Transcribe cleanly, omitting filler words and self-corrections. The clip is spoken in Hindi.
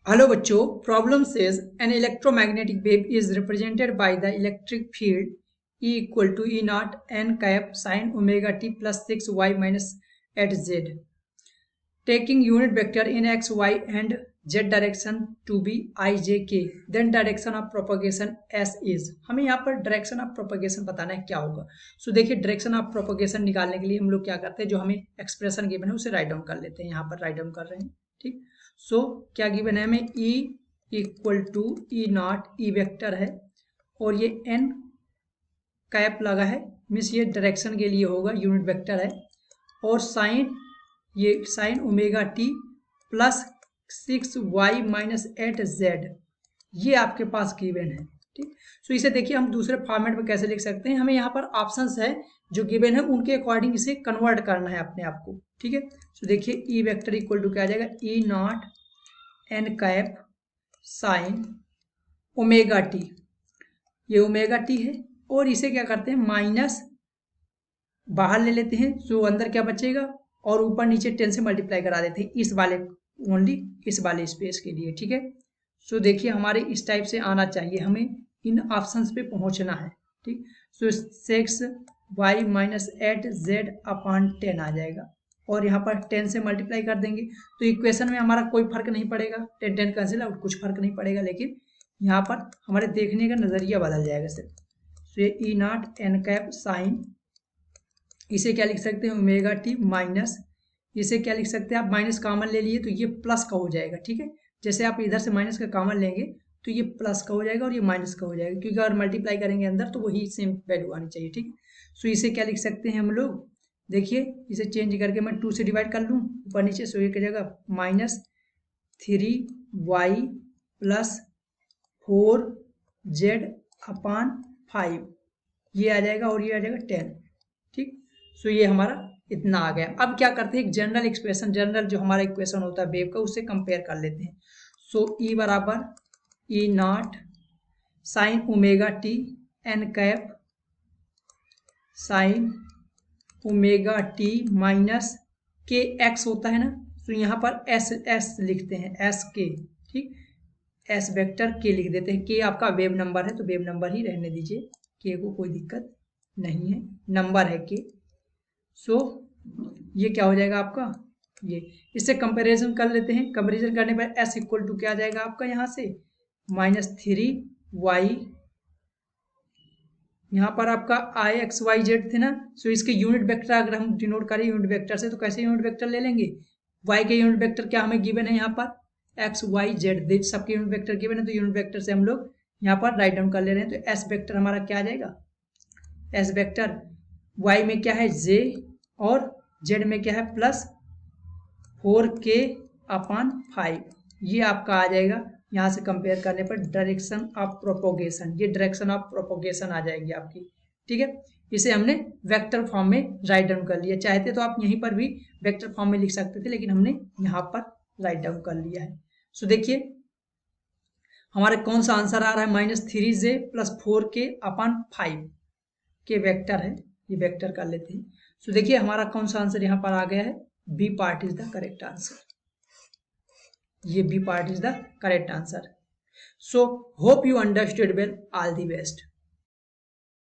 Hello बच्चों, problem says an electromagnetic wave is represented by the electric field E equal to E naught n cap sin omega t plus 6y minus 8z. Taking unit vector in x, y and z direction to be I, j, k. Then direction of propagation s is. हमें यहाँ पर डायरेक्शन ऑफ प्रोपगेशन बताना है क्या होगा. सो देखिए डायरेक्शन ऑफ प्रोपगेशन निकालने के लिए हम लोग क्या करते हैं, जो हमें एक्सप्रेशन गिवन है उसे राइट डाउन कर लेते हैं. यहाँ पर राइट डाउन कर रहे हैं. ठीक. सो क्या गिवन है हमें, E equal to E naught, E vector है और ये n कैप लगा है, मीन्स ये डायरेक्शन के लिए होगा, यूनिट वेक्टर है. और साइन, ये sign omega T plus 6y minus 8z, ये आपके पास गिवन है. ठीक. सो इसे देखिए हम दूसरे फॉर्मेट में कैसे लिख सकते हैं. हमें यहाँ पर ऑप्शंस है जो गिवन है उनके अकॉर्डिंग इसे कन्वर्ट करना है अपने आप को. ठीक है. सो देखिए ई वेक्टर इक्वल टू क्या आ जाएगा, E naught n cap sine omega t, ये ओमेगा टी है और इसे क्या करते हैं माइनस बाहर ले लेते हैं. सो अंदर क्या बचेगा और ऊपर नीचे 10 से मल्टीप्लाई करा देते हैं इस वाले, ओनली इस वाले स्पेस के लिए. ठीक है. सो देखिए हमारे इस टाइप से आना चाहिए, हमें इन ऑप्शंस पे पहुंचना है. ठीक. सो 6y माइनस 8z अपॉन 10 आ जाएगा और यहाँ पर 10 से मल्टीप्लाई कर देंगे तो इक्वेशन में हमारा कोई फर्क नहीं पड़ेगा. 10 कैंसिल आउट, कुछ फर्क नहीं पड़ेगा, लेकिन यहाँ पर हमारे देखने का नजरिया बदल जाएगा सिर्फ. सो ये ई नॉट एन कैप साइन, इसे क्या लिख सकते हैं ओमेगा टी माइनस, इसे क्या लिख सकते हैं आप, माइनस कॉमन ले लिए तो ये प्लस का हो जाएगा. ठीक है. जैसे आप इधर से माइनस का कॉमन लेंगे तो ये प्लस का हो जाएगा और ये माइनस का हो जाएगा, क्योंकि अगर मल्टीप्लाई करेंगे अंदर तो वही सेम वैल्यू आनी चाहिए. ठीक. सो इसे क्या लिख सकते हैं हम लोग, देखिए इसे चेंज करके मैं 2 से डिवाइड कर लूँ ऊपर नीचे. सो ये क्या जाएगा minus 3y plus 4z upon 5, ये आ जाएगा और ये आ जाएगा 10. ठीक. सो ये हमारा इतना आ गया. अब क्या करते हैं, एक जनरल एक्सप्रेशन, जनरल जो हमारा इक्वेशन होता है वेव का, उससे कंपेयर कर लेते हैं. सो E बराबर E naught sine omega t n cap sine omega t minus k x होता है ना. तो यहाँ पर एस लिखते हैं, एस के. ठीक. एस वेक्टर के लिख देते हैं. के आपका वेव नंबर है तो वेव नंबर ही रहने दीजिए, के को कोई दिक्कत नहीं है, नंबर है के. सो ये क्या हो जाएगा आपका, ये इससे कंपैरिजन कर लेते हैं. कंपैरिजन करने पर एस इक्वल टू क्या आ जाएगा आपका, यहाँ से माइनस 3y, यहाँ पर आपका आई एक्स वाई जेड थे ना. सो इसके यूनिट वेक्टर अगर हम डिनोट करें यूनिट वेक्टर से तो कैसे यूनिट वेक्टर ले लेंगे, y के यूनिट वेक्टर क्या हमें गिवन है यहाँ पर एक्स वाई जेड, सबके यूनिट वेक्टर गिवन है तो यूनिट वेक्टर से हम लोग यहाँ पर राइट डाउन कर ले रहे हैं. तो एस वेक्टर हमारा क्या आ जाएगा, एस वेक्टर y में क्या है j और z में क्या है प्लस 4k अपॉन 5, ये आपका आ जाएगा. यहाँ से कंपेयर करने पर डायरेक्शन ऑफ प्रोपोगेशन, ये डायरेक्शन ऑफ प्रोपोगेशन आ जाएगी आपकी. ठीक है. इसे हमने वेक्टर फॉर्म में राइट डाउन कर लिया. चाहते तो आप यहीं पर भी वेक्टर फॉर्म में लिख सकते थे, लेकिन हमने यहाँ पर राइट डाउन कर लिया है. सो देखिए हमारा कौन सा आंसर आ रहा है, minus 3j plus 4k upon 5 के वेक्टर है, ये वेक्टर कर लेते हैं. सो देखिए हमारा कौन सा आंसर यहाँ पर आ गया है, B part is the correct answer. ये B part is the correct answer. So hope you understood well. All the best.